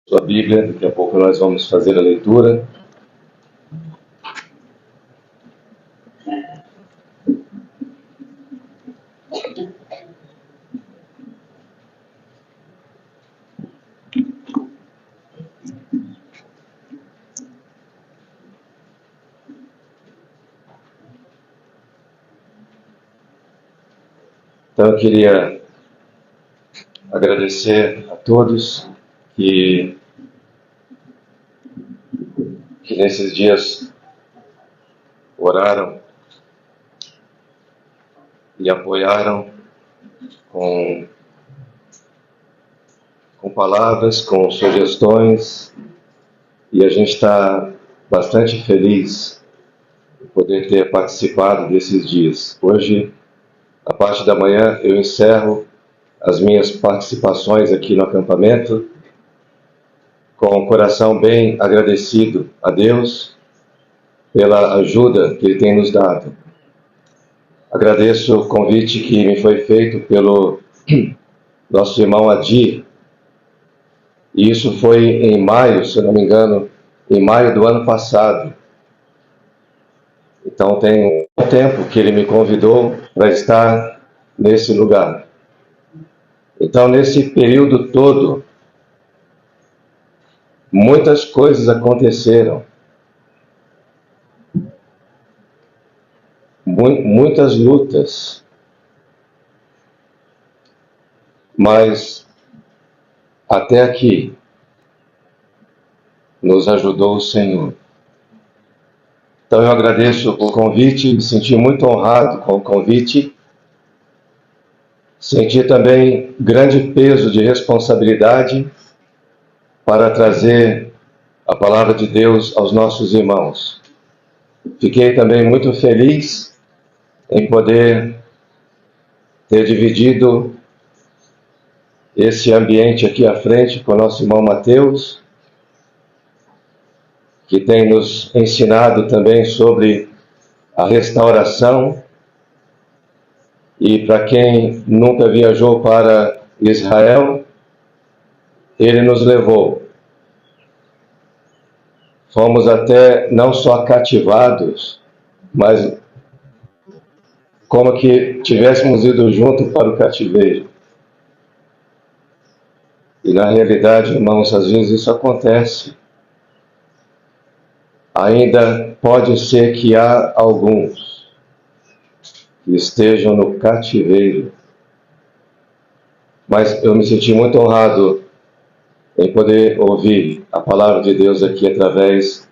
Sua Bíblia, daqui a pouco nós vamos fazer a leitura. Então eu queria agradecer a todos que nesses dias oraram e apoiaram com palavras, com sugestões, e a gente está bastante feliz de poder ter participado desses dias. Hoje, a parte da manhã, eu encerro as minhas participações aqui no acampamento com o coração bem agradecido a Deus pela ajuda que Ele tem nos dado. Agradeço o convite que me foi feito pelo nosso irmão Adir, e isso foi em maio, se eu não me engano, em maio do ano passado. Então tem um tempo que ele me convidou para estar nesse lugar. Então nesse período todo, muitas coisas aconteceram. Muitas lutas. Mas até aqui nos ajudou o Senhor. Então eu agradeço o convite, me senti muito honrado com o convite. Senti também grande peso de responsabilidade para trazer a palavra de Deus aos nossos irmãos. Fiquei também muito feliz em poder ter dividido esse ambiente aqui à frente com o nosso irmão Mateus, que tem nos ensinado também sobre a restauração. E para quem nunca viajou para Israel, ele nos levou. Fomos até não só cativados, mas como que tivéssemos ido junto para o cativeiro. E na realidade, irmãos, às vezes isso acontece. Ainda pode ser que há alguns que estejam no cativeiro. Mas eu me senti muito honrado em poder ouvir a palavra de Deus aqui através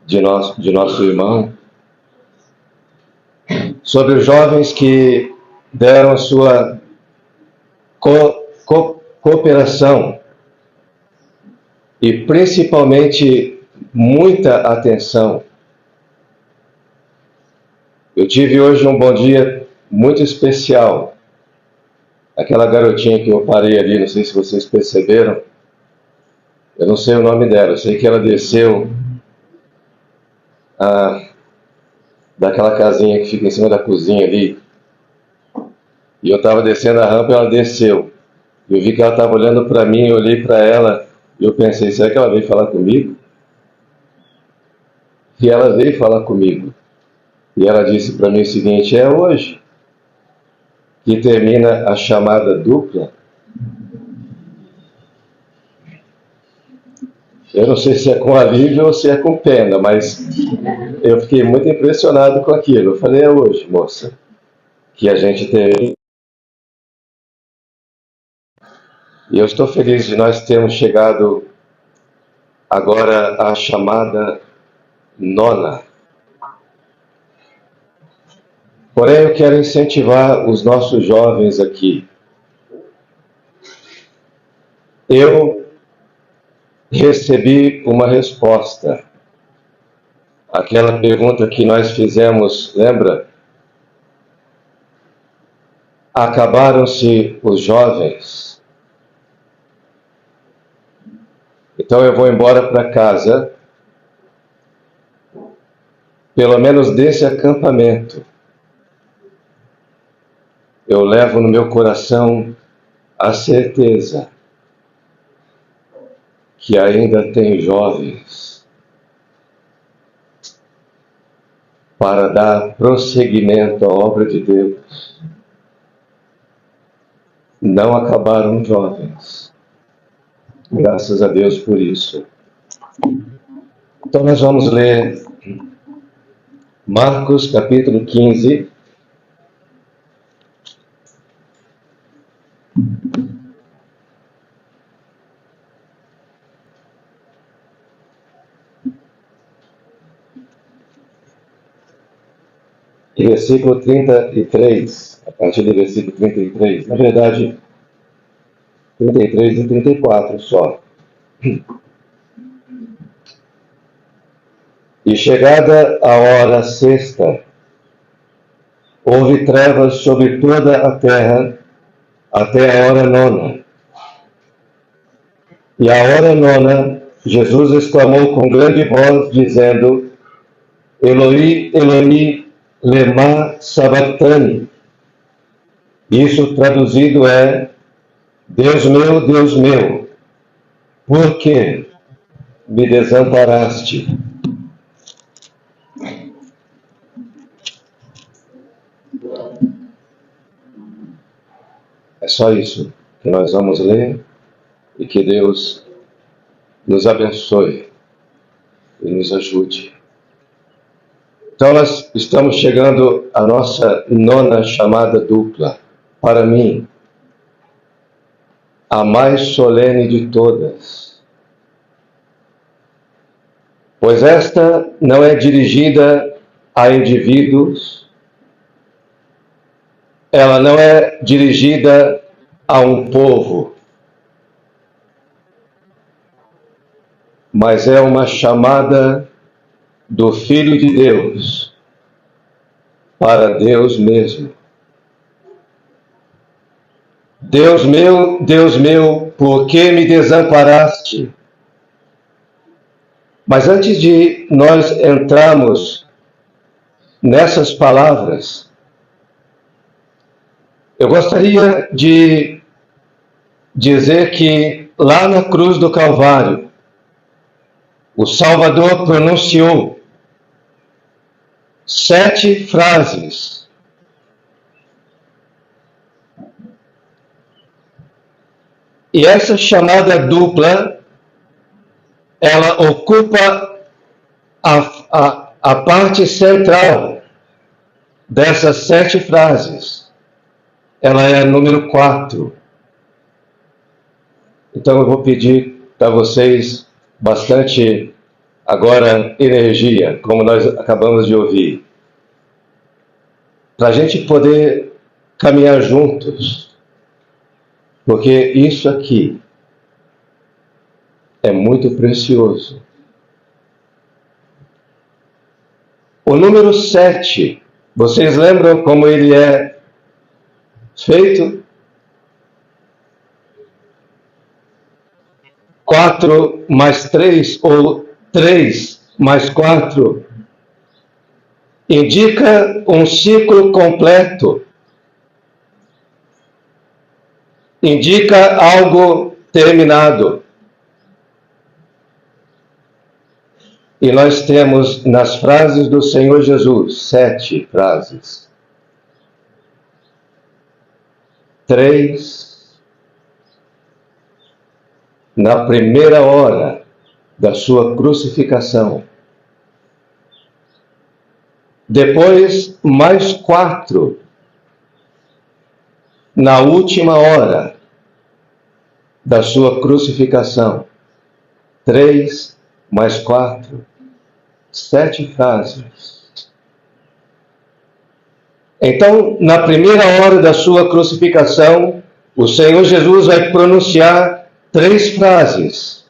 de nosso irmão, sobre os jovens que deram sua cooperação e principalmente muita atenção. Eu tive hoje um bom dia muito especial. Aquela garotinha que eu parei ali, não sei se vocês perceberam, eu não sei o nome dela, eu sei que ela desceu daquela casinha que fica em cima da cozinha ali, e eu estava descendo a rampa e ela desceu. Eu vi que ela estava olhando para mim, eu olhei para ela e eu pensei, será que ela veio falar comigo? E ela veio falar comigo. E ela disse para mim o seguinte, é hoje que termina a chamada dupla. Eu não sei se é com alívio ou se é com pena, mas eu fiquei muito impressionado com aquilo. Eu falei, é hoje, moça, que a gente tem. E eu estou feliz de nós termos chegado agora à chamada nona. Porém, eu quero incentivar os nossos jovens aqui. Eu recebi uma resposta. Aquela pergunta que nós fizemos, lembra? Acabaram-se os jovens. Então eu vou embora para casa, pelo menos desse acampamento. Eu levo no meu coração a certeza que ainda tem jovens para dar prosseguimento à obra de Deus. Não acabaram jovens. Graças a Deus por isso. Então nós vamos ler Marcos capítulo 15. E versículo 33, a partir do versículo 33, na verdade, 33 e 34 só. E chegada a hora sexta, houve trevas sobre toda a terra até a hora nona. E à hora nona, Jesus exclamou com grande voz, dizendo: Eloi, Eloi, lema sabachthani. Isso traduzido é: Deus meu, por que me desamparaste? É só isso que nós vamos ler, e que Deus nos abençoe e nos ajude. Então nós estamos chegando à nossa nona chamada dupla. Para mim, a mais solene de todas. Pois esta não é dirigida a indivíduos, ela não é dirigida a um povo, mas é uma chamada do Filho de Deus para Deus mesmo. Deus meu, por que me desamparaste? Mas antes de nós entrarmos nessas palavras, eu gostaria de dizer que lá na cruz do Calvário, o Salvador pronunciou 7 frases. E essa chamada dupla, ela ocupa a parte central dessas 7 frases. Ela é a número 4. Então eu vou pedir para vocês bastante, agora, energia, como nós acabamos de ouvir, para a gente poder caminhar juntos, porque isso aqui é muito precioso. O número 7, vocês lembram como ele é feito? 4 mais 3, ou 3 mais 4, indica um ciclo completo. Indica algo terminado. E nós temos nas frases do Senhor Jesus 7 frases. 3 na primeira hora da sua crucificação. Depois, mais 4 na última hora da sua crucificação. 3 mais 4, 7 frases. Então, na primeira hora da sua crucificação, o Senhor Jesus vai pronunciar 3 frases.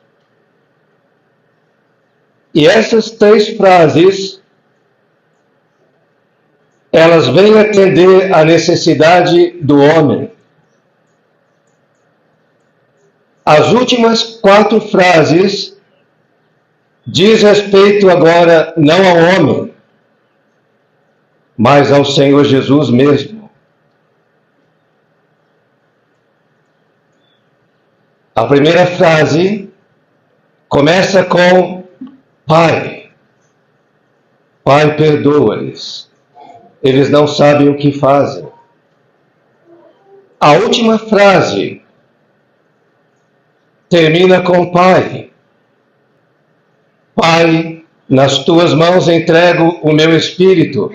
E essas 3 frases, elas vêm atender à necessidade do homem. As últimas 4 frases diz respeito agora não ao homem, mas ao Senhor Jesus mesmo. A primeira frase Começa com Pai. Pai, perdoa-lhes. Eles não sabem o que fazem. A última frase termina com Pai. Pai, nas tuas mãos entrego o meu espírito.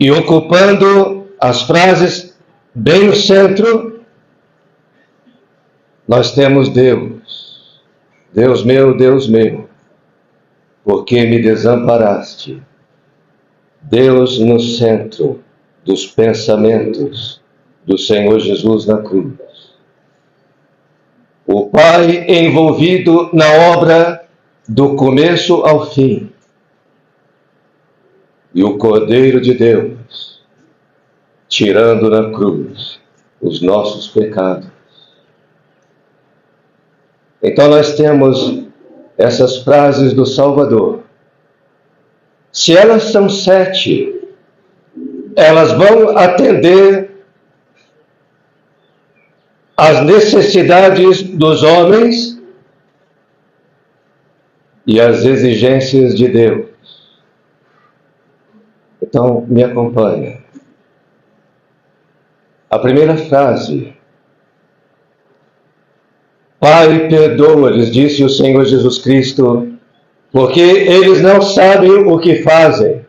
E ocupando as frases bem no centro, nós temos Deus. Deus meu, por que me desamparaste? Deus no centro dos pensamentos do Senhor Jesus na cruz. O Pai envolvido na obra do começo ao fim. E o Cordeiro de Deus, tirando na cruz os nossos pecados. Então nós temos essas frases do Salvador. Se elas são 7, elas vão atender às necessidades dos homens e às exigências de Deus. Então, me acompanha. A primeira frase. Pai, perdoa-lhes, disse o Senhor Jesus Cristo, porque eles não sabem o que fazem.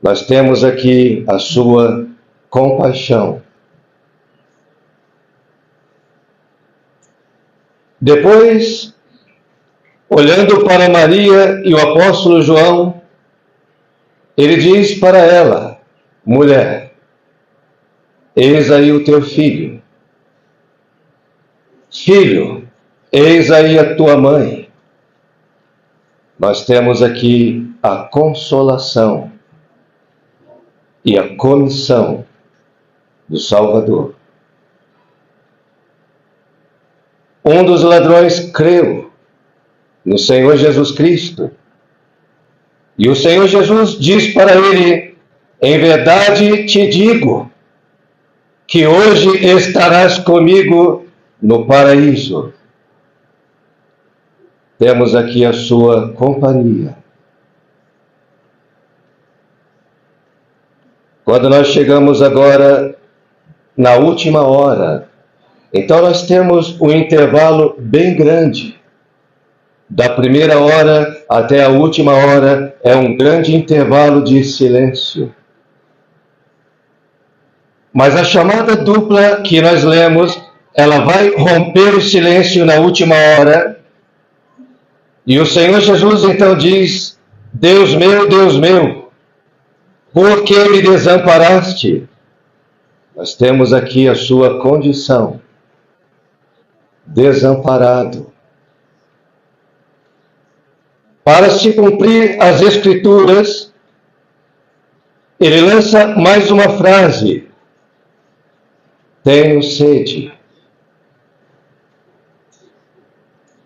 Nós temos aqui a sua compaixão. Depois, olhando para Maria e o apóstolo João, ele diz para ela, mulher, eis aí o teu filho. Filho, eis aí a tua mãe. Nós temos aqui a consolação e a comissão do Salvador. Um dos ladrões creu no Senhor Jesus Cristo. E o Senhor Jesus diz para ele, em verdade te digo, que hoje estarás comigo no paraíso. Temos aqui a sua companhia. Quando nós chegamos agora na última hora, então nós temos um intervalo bem grande. Da primeira hora até a última hora é um grande intervalo de silêncio. Mas a chamada dupla que nós lemos, ela vai romper o silêncio na última hora. E o Senhor Jesus então diz, Deus meu, por que me desamparaste? Nós temos aqui a sua condição. Desamparado. Para se cumprir as Escrituras, ele lança mais uma frase. Tenho sede.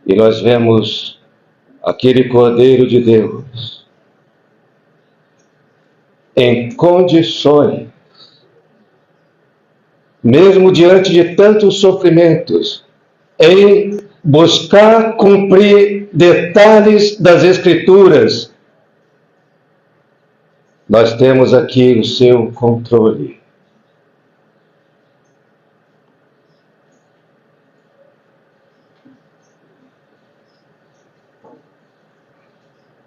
E nós vemos aquele Cordeiro de Deus em condições, mesmo diante de tantos sofrimentos, em buscar cumprir detalhes das Escrituras. Nós temos aqui o seu controle.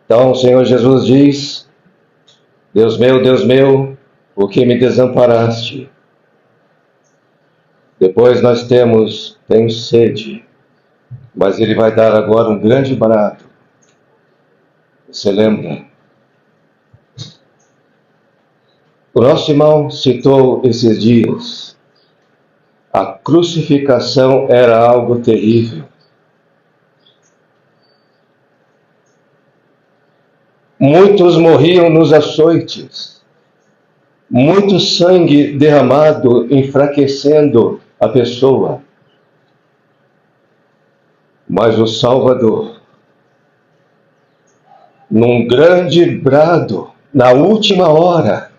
Então o Senhor Jesus diz, Deus meu, por que me desamparaste? Depois nós temos, tenho sede, mas ele vai dar agora um grande brado. Você lembra? O nosso irmão citou esses dias. A crucificação era algo terrível. Muitos morriam nos açoites. Muito sangue derramado, enfraquecendo a pessoa. Mas o Salvador, num grande brado, na última hora,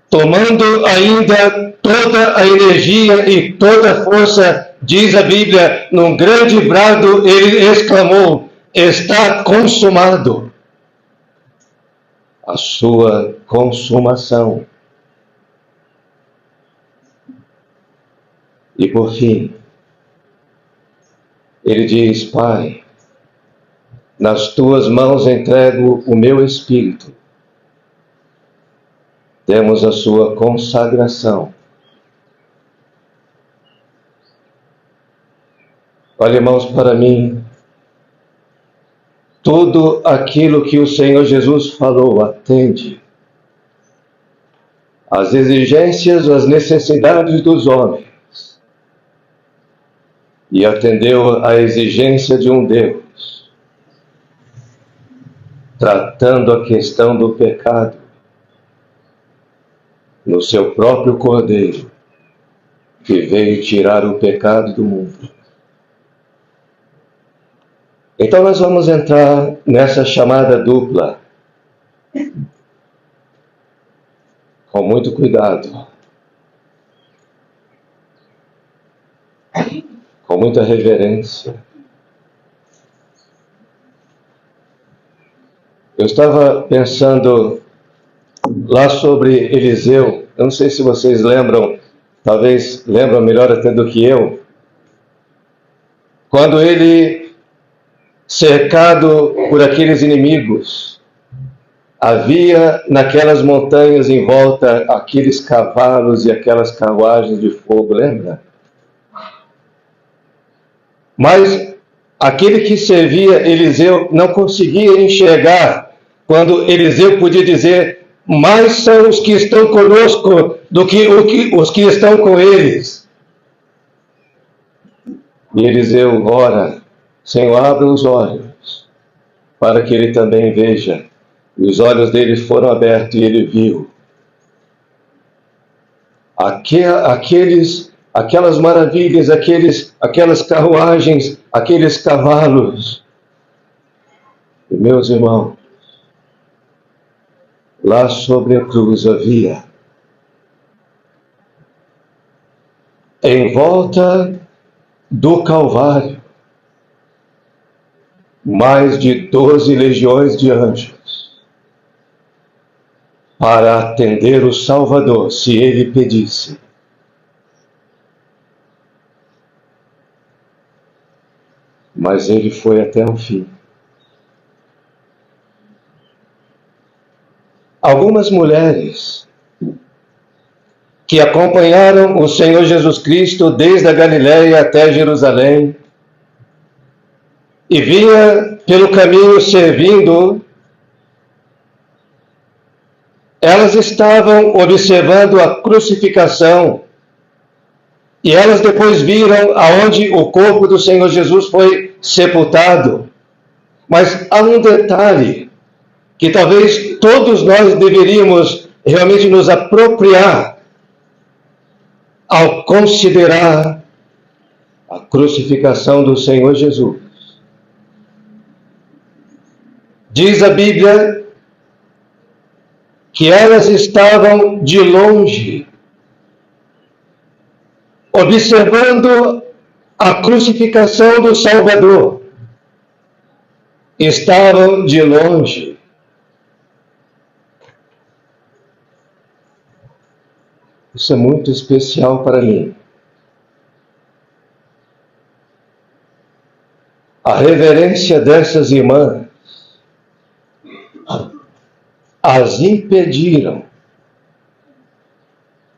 tomando ainda toda a energia e toda a força Diz a Bíblia, num grande brado, ele exclamou: está consumado. A sua consumação. E por fim, ele diz: Pai, nas tuas mãos entrego o meu espírito. Temos a sua consagração. Olha, irmãos, para mim, tudo aquilo que o Senhor Jesus falou atende às exigências, às necessidades dos homens. E atendeu à exigência de um Deus, tratando a questão do pecado no seu próprio Cordeiro, que veio tirar o pecado do mundo. Então nós vamos entrar nessa chamada dupla, com muito cuidado, com muita reverência. Eu estava pensando lá sobre Eliseu, eu não sei se vocês lembram, talvez lembram melhor até do que eu, quando ele, cercado por aqueles inimigos, havia naquelas montanhas em volta aqueles cavalos e aquelas carruagens de fogo, lembra? Mas aquele que servia Eliseu não conseguia enxergar quando Eliseu podia dizer: mais são os que estão conosco do que os que estão com eles. E Eliseu ora: Senhor, abra os olhos para que ele também veja. E os olhos dele foram abertos e ele viu aquelas maravilhas, aquelas carruagens, aqueles cavalos. E, meus irmãos, lá sobre a cruz havia, em volta do Calvário, mais de 12 legiões de anjos, para atender o Salvador, se ele pedisse. Mas ele foi até o fim. Algumas mulheres que acompanharam o Senhor Jesus Cristo desde a Galiléia até Jerusalém e vinha pelo caminho servindo, elas estavam observando a crucificação e elas depois viram aonde o corpo do Senhor Jesus foi sepultado. Mas há um detalhe que talvez todos nós deveríamos realmente nos apropriar ao considerar a crucificação do Senhor Jesus. Diz a Bíblia que elas estavam de longe, observando a crucificação do Salvador. Estavam de longe. Isso é muito especial para mim. A reverência dessas irmãs as impediram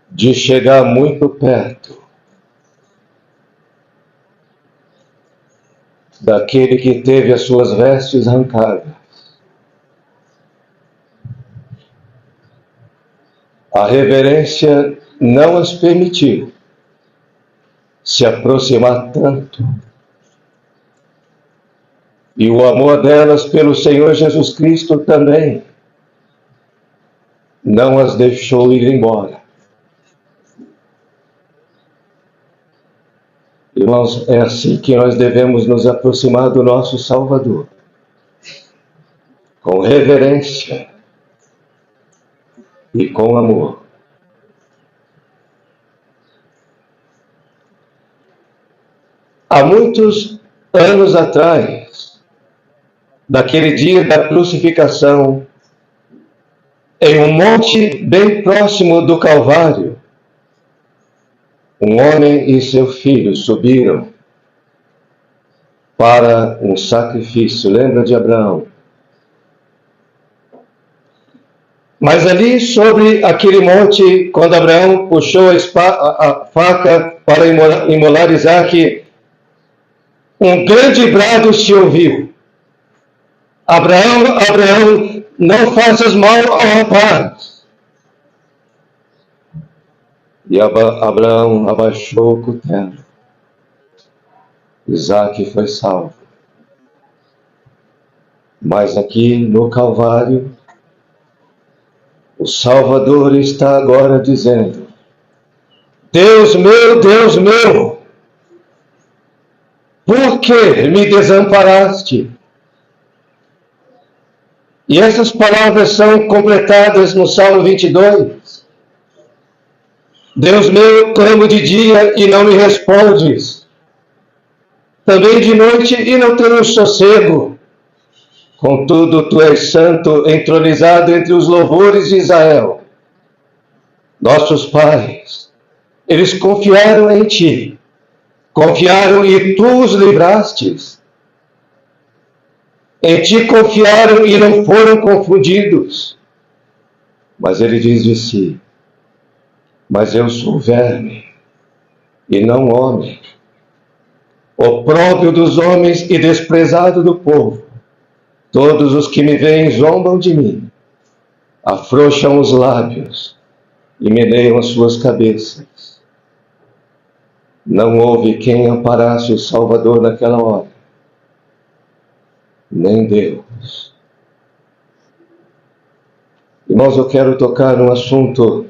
de chegar muito perto daquele que teve as suas vestes arrancadas. A reverência não as permitiu se aproximar tanto. E o amor delas pelo Senhor Jesus Cristo também não as deixou ir embora. Irmãos, é assim que nós devemos nos aproximar do nosso Salvador. Com reverência e com amor. há muitos anos atrás, daquele dia da crucificação, em um monte bem próximo do Calvário, um homem e seu filho subiram para um sacrifício. Lembra de Abraão? Mas ali sobre aquele monte, quando Abraão puxou a faca para imolar Isaque, um grande brado se ouviu: Abraão, Abraão, não faças mal ao rapaz. E Abraão abaixou o cutelo. Isaque foi salvo. Mas aqui no Calvário, o Salvador está agora dizendo: Deus meu, por que me desamparaste? E essas palavras são completadas no Salmo 22. Deus meu, clamo de dia e não me respondes. Também de noite e não tenho sossego. Contudo, tu és santo, entronizado entre os louvores de Israel. Nossos pais, eles confiaram em ti. Confiaram e tu os livrastes. Em ti confiaram e não foram confundidos. Mas ele diz de si: mas eu sou verme e não homem, opróbrio dos homens e desprezado do povo. Todos os que me veem zombam de mim, afrouxam os lábios e meneiam as suas cabeças. Não houve quem amparasse o Salvador naquela hora, nem Deus. Irmãos, eu quero tocar num assunto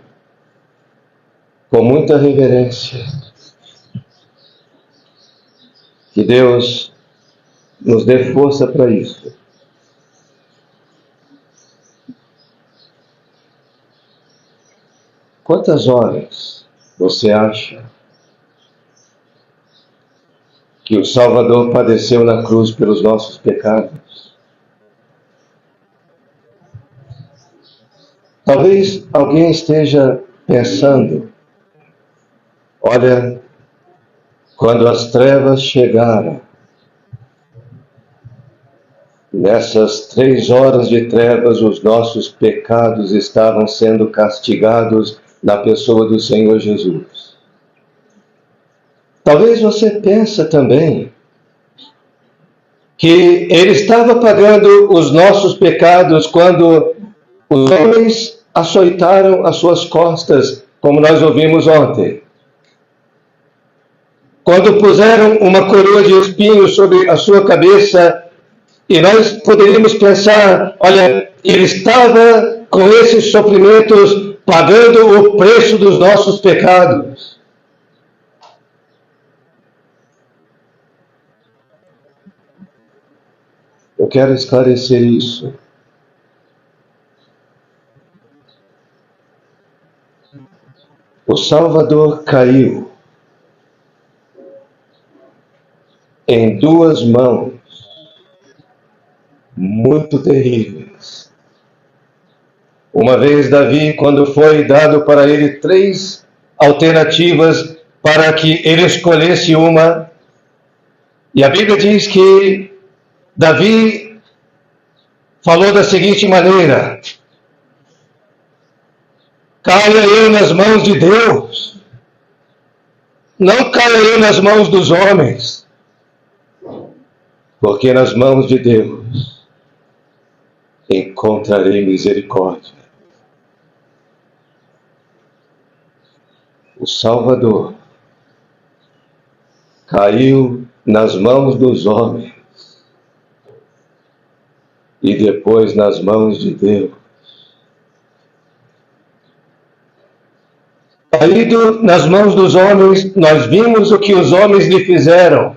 com muita reverência. Que Deus nos dê força para isso. Quantas horas você acha que o Salvador padeceu na cruz pelos nossos pecados? Talvez alguém esteja pensando: olha, quando as trevas chegaram, nessas 3 horas de trevas, os nossos pecados estavam sendo castigados na pessoa do Senhor Jesus. Talvez você pense também que Ele estava pagando os nossos pecados quando os homens açoitaram as suas costas, como nós ouvimos ontem. Quando puseram uma coroa de espinhos sobre a sua cabeça, e nós poderíamos pensar: olha, Ele estava com esses sofrimentos pagando o preço dos nossos pecados. Eu quero esclarecer isso. O Salvador caiu em 2 mãos muito terríveis. Uma vez Davi, quando foi dado para ele 3 alternativas para que ele escolhesse uma, e a Bíblia diz que Davi falou da seguinte maneira: caia eu nas mãos de Deus, não caia eu nas mãos dos homens, porque nas mãos de Deus encontrarei misericórdia. O Salvador caiu nas mãos dos homens e depois nas mãos de Deus. Caído nas mãos dos homens, nós vimos o que os homens lhe fizeram.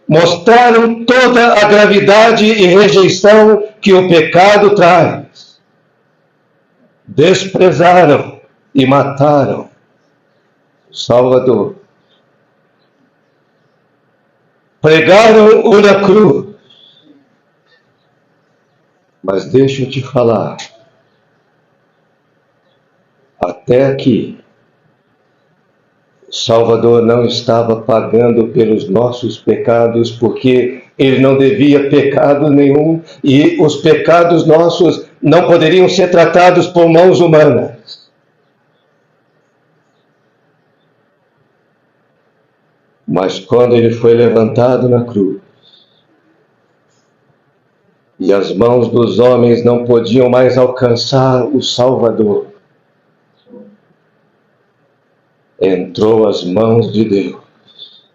Mostraram toda a gravidade e rejeição que o pecado traz. Desprezaram e mataram o Salvador. pregaram-o na cruz. Mas deixa eu te falar, até aqui, o Salvador não estava pagando pelos nossos pecados, porque ele não devia pecado nenhum, e os pecados nossos não poderiam ser tratados por mãos humanas. Mas quando ele foi levantado na cruz, e as mãos dos homens não podiam mais alcançar o Salvador, entrou as mãos de Deus.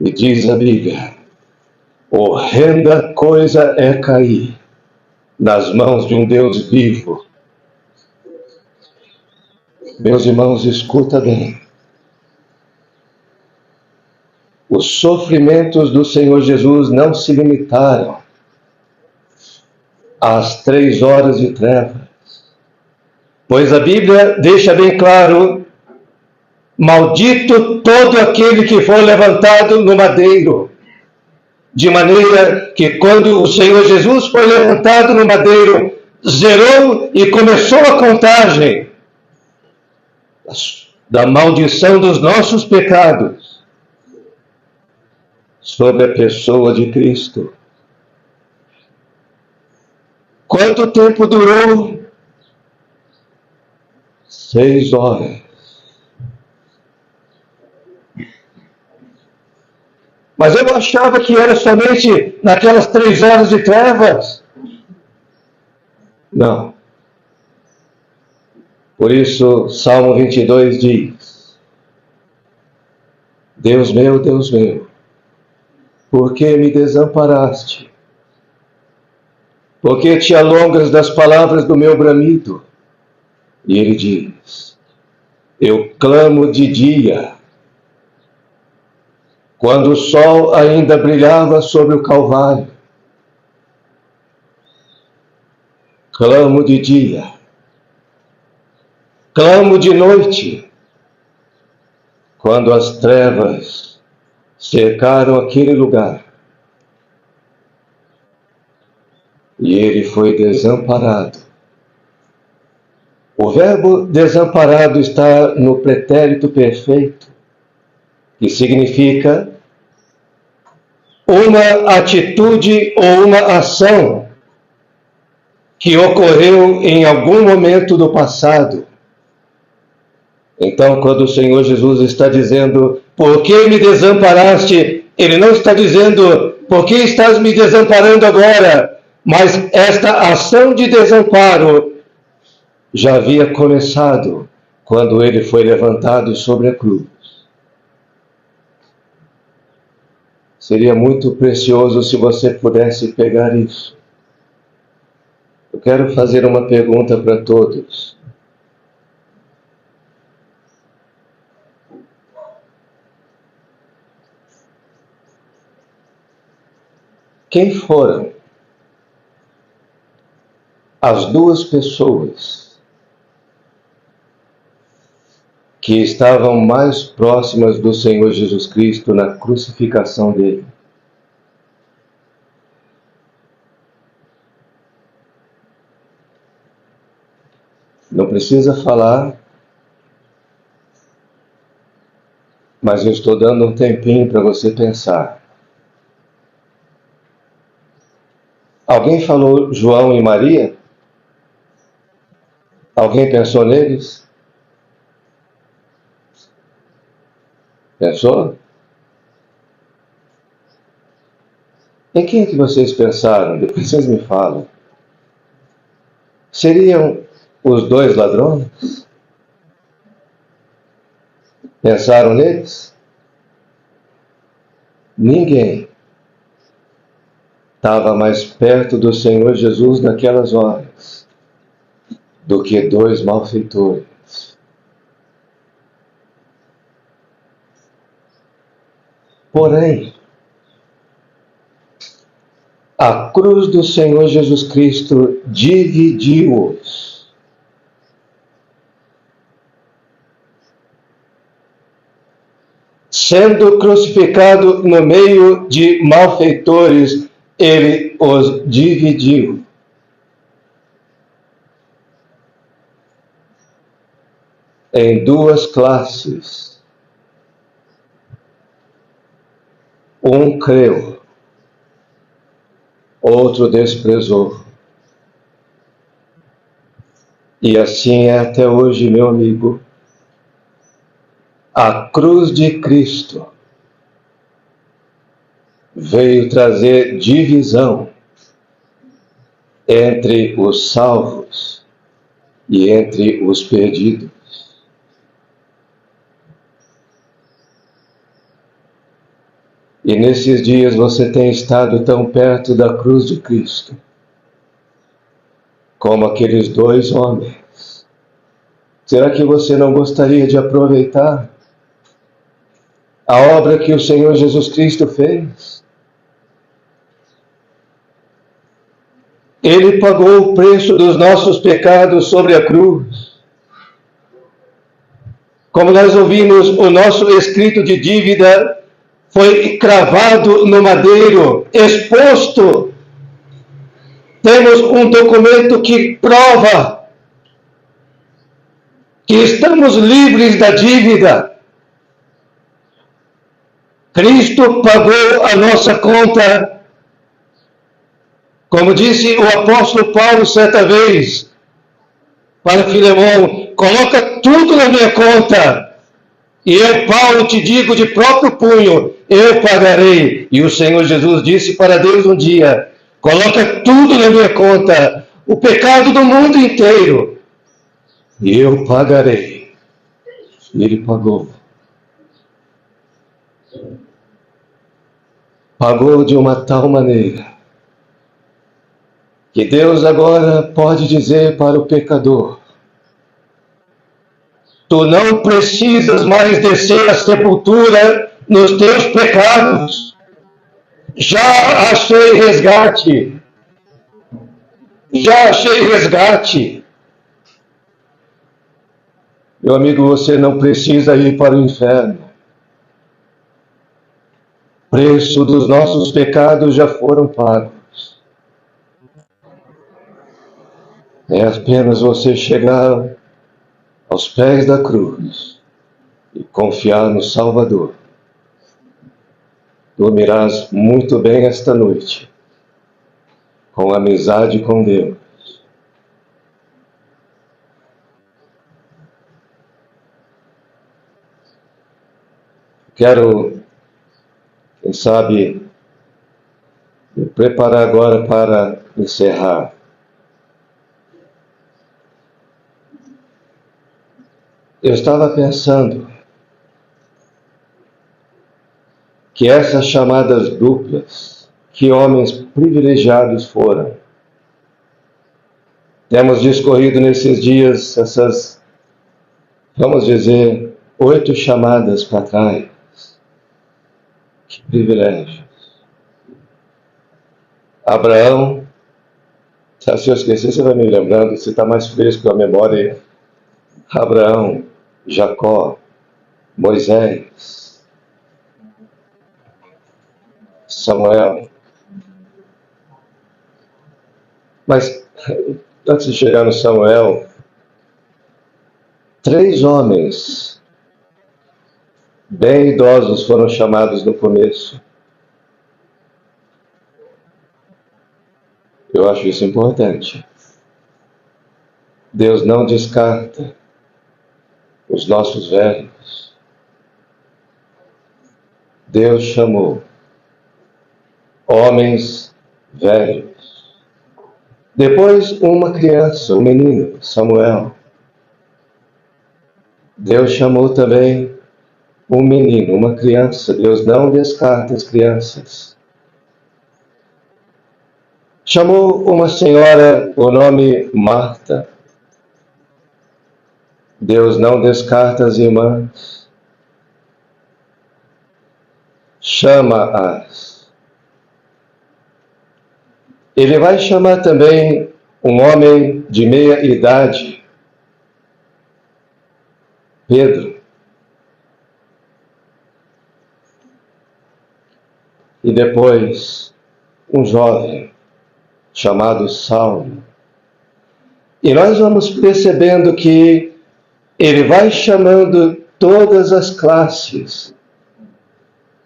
E diz a Bíblia, horrenda coisa é cair nas mãos de um Deus vivo. Meus irmãos, escuta bem. Os sofrimentos do Senhor Jesus não se limitaram às 3 horas de trevas, pois a Bíblia deixa bem claro: maldito todo aquele que for levantado no madeiro. De maneira que quando o Senhor Jesus foi levantado no madeiro, zerou e começou a contagem da maldição dos nossos pecados sobre a pessoa de Cristo. Quanto tempo durou? 6 horas. Mas eu achava que era somente naquelas 3 horas de trevas. Não. Por isso, Salmo 22 diz: Deus meu, por que me desamparaste? Por que te alongas das palavras do meu bramido? E ele diz: eu clamo de dia, quando o sol ainda brilhava sobre o Calvário. Clamo de dia, clamo de noite, quando as trevas cercaram aquele lugar. E ele foi desamparado. O verbo desamparado está no pretérito perfeito, que significa uma atitude ou uma ação que ocorreu em algum momento do passado. Então, quando o Senhor Jesus está dizendo, por que me desamparaste? Ele não está dizendo, por que estás me desamparando agora? Mas esta ação de desamparo já havia começado quando ele foi levantado sobre a cruz. Seria muito precioso se você pudesse pegar isso. Eu quero fazer uma pergunta para todos. Quem foram as 2 pessoas que estavam mais próximas do Senhor Jesus Cristo na crucificação dele? Não precisa falar, mas eu estou dando um tempinho para você pensar. Alguém falou João e Maria? Alguém pensou neles? Pensou? Em quem que vocês pensaram? Depois vocês me falam. Seriam os 2 ladrões? Pensaram neles? Ninguém estava mais perto do Senhor Jesus naquelas horas do que 2 malfeitores. Porém, a cruz do Senhor Jesus Cristo dividiu-os. sendo crucificado no meio de malfeitores, ele os dividiu. Em duas classes. Um creu, outro desprezou. E assim é até hoje, meu amigo. A cruz de Cristo veio trazer divisão entre os salvos e entre os perdidos. E nesses dias você tem estado tão perto da cruz de Cristo, como aqueles dois homens. Será que você não gostaria de aproveitar a obra que o Senhor Jesus Cristo fez? Ele pagou o preço dos nossos pecados sobre a cruz. Como nós ouvimos, o nosso escrito de dívida foi cravado no madeiro, exposto. Temos um documento que prova que estamos livres da dívida. Cristo pagou a nossa conta. Como disse o apóstolo Paulo certa vez para Filemão, coloca tudo na minha conta. E eu, Paulo, te digo de próprio punho, eu pagarei. E o Senhor Jesus disse para Deus um dia, coloca tudo na minha conta, o pecado do mundo inteiro, e eu pagarei. E ele pagou. Pagou de uma tal maneira que Deus agora pode dizer para o pecador, tu não precisas mais descer à sepultura nos teus pecados. Já achei resgate. Já achei resgate. Meu amigo, você não precisa ir para o inferno. O preço dos nossos pecados já foram pagos. É apenas você chegar aos pés da cruz e confiar no Salvador. Dormirás muito bem esta noite, com amizade com Deus. Quero, quem sabe, me preparar agora para encerrar. Eu estava pensando que essas chamadas duplas, que homens privilegiados foram. Temos discorrido nesses dias essas, vamos dizer, 8 chamadas para trás. Que privilégios. Abraão, se eu esquecer, você vai me lembrando, você está mais fresco na memória. Abraão, Jacó, Moisés, Samuel. Mas antes de chegar no Samuel, 3 homens bem idosos foram chamados no começo. Eu acho isso importante. Deus não descarta os nossos velhos. Deus chamou homens velhos. Depois uma criança, um menino, Samuel. Deus chamou também um menino, uma criança. Deus não descarta as crianças. Chamou uma senhora, o nome Marta. Deus não descarta as irmãs. Chama-as. Ele vai chamar também um homem de meia idade, Pedro. e depois um jovem chamado Saulo. E nós vamos percebendo que ele vai chamando todas as classes,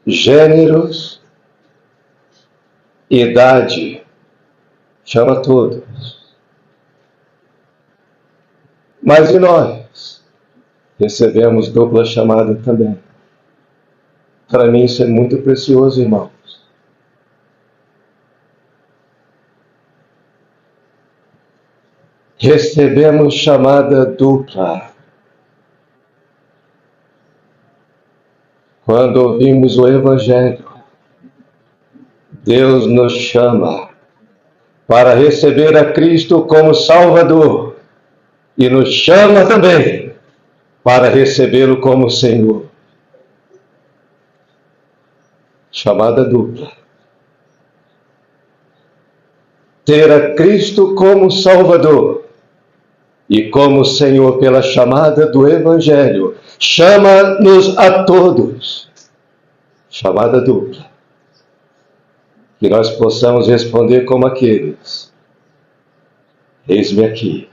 gêneros, idade, chama todos. Mas e nós? Recebemos dupla chamada também. Para mim isso é muito precioso, irmãos. Recebemos chamada dupla. Quando ouvimos o Evangelho, Deus nos chama para receber a Cristo como Salvador e nos chama também para recebê-lo como Senhor. Chamada dupla. Ter a Cristo como Salvador e como Senhor pela chamada do Evangelho chama-nos a todos. Chamada dupla. Que nós possamos responder como aqueles: eis-me aqui.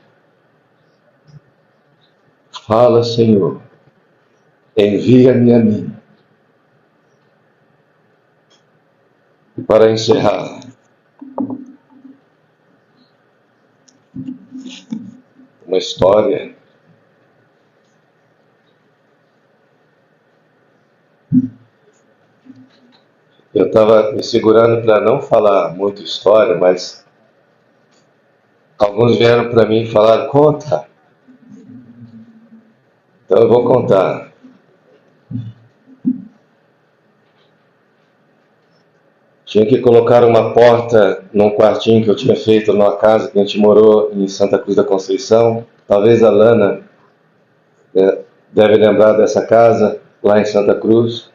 Fala, Senhor, envia-me a mim. E para encerrar, uma história. Eu estava me segurando para não falar muito história, mas alguns vieram para mim e falaram: conta. Então eu vou contar. Tinha que colocar uma porta num quartinho que eu tinha feito numa casa que a gente morou em Santa Cruz da Conceição. Talvez a Lana deve lembrar dessa casa, lá em Santa Cruz.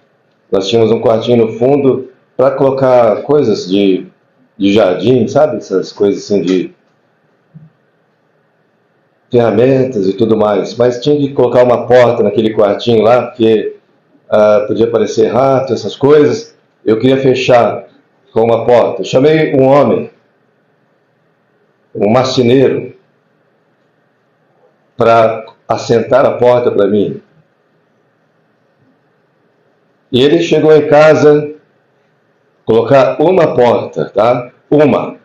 Nós tínhamos um quartinho no fundo para colocar coisas de jardim, sabe? Essas coisas assim de ferramentas e tudo mais. Mas tinha que colocar uma porta naquele quartinho lá, porque podia aparecer rato, essas coisas. Eu queria fechar com uma porta. Eu chamei um homem, um marceneiro, para assentar a porta para mim. E ele chegou em casa, colocar uma porta, tá? Uma.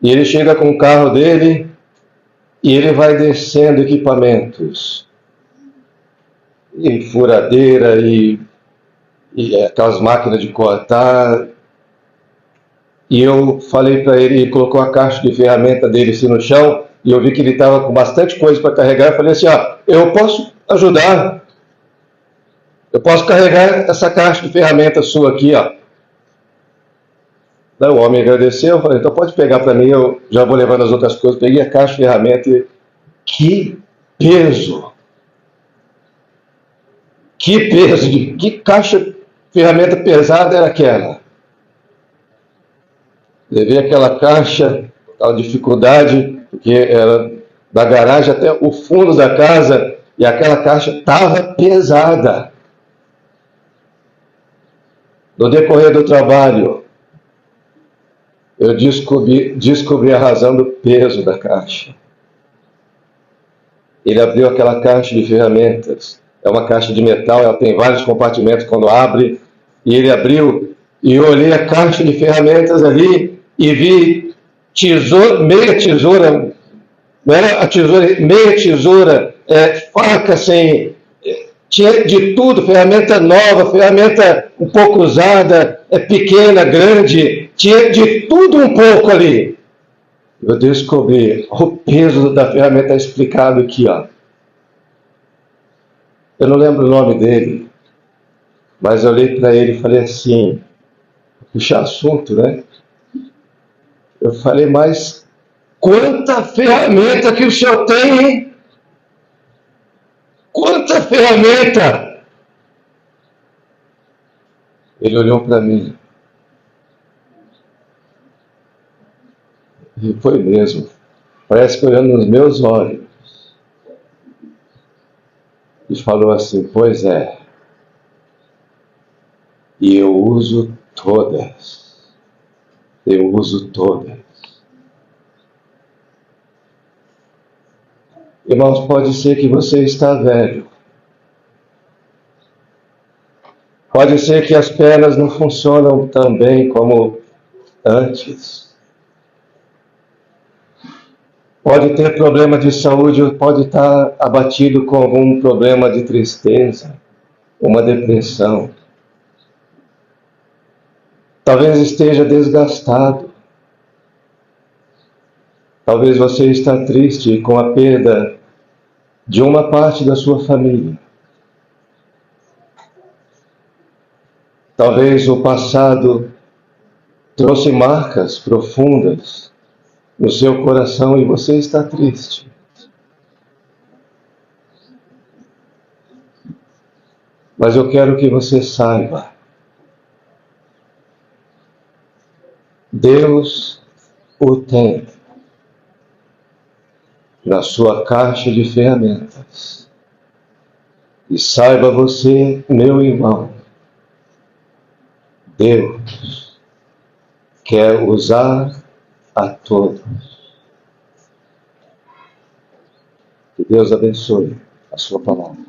E ele chega com o carro dele e ele vai descendo equipamentos. E furadeira e aquelas máquinas de cortar. E eu falei para ele, ele colocou a caixa de ferramenta dele assim no chão, e eu vi que ele estava com bastante coisa para carregar. Eu falei assim: eu posso ajudar. Eu posso carregar essa caixa de ferramenta sua aqui, Daí o homem agradeceu, eu falei: então pode pegar para mim, eu já vou levando as outras coisas. Peguei a caixa de ferramenta e... que peso! Que peso! Que caixa de ferramenta pesada era aquela? Levei aquela caixa, aquela dificuldade, porque era da garagem até o fundo da casa, e aquela caixa estava pesada. No decorrer do trabalho, eu descobri a razão do peso da caixa. Ele abriu aquela caixa de ferramentas. É uma caixa de metal, ela tem vários compartimentos quando abre. E ele abriu, e eu olhei a caixa de ferramentas ali e vi meia tesoura, não era a tesoura, meia tesoura, faca sem... Tinha de tudo, ferramenta nova, ferramenta um pouco usada, pequena, grande, tinha de tudo um pouco ali. Eu descobri o peso da ferramenta explicado aqui, Eu não lembro o nome dele, mas eu olhei para ele e falei assim, puxar assunto, né? Eu falei: mas quanta ferramenta que o senhor tem, hein? Quanta ferramenta! Ele olhou para mim. E foi mesmo. Parece que olhando nos meus olhos. E falou assim: pois é. E eu uso todas. Eu uso todas. Irmãos, pode ser que você está velho. Pode ser que as pernas não funcionam tão bem como antes. Pode ter problema de saúde, ou pode estar abatido com algum problema de tristeza, uma depressão. Talvez esteja desgastado. Talvez você está triste com a perda de uma parte da sua família. Talvez o passado trouxe marcas profundas no seu coração e você está triste. Mas eu quero que você saiba, Deus o tem na sua caixa de ferramentas. E saiba você, meu irmão, Deus quer usar a todos. Que Deus abençoe a sua palavra.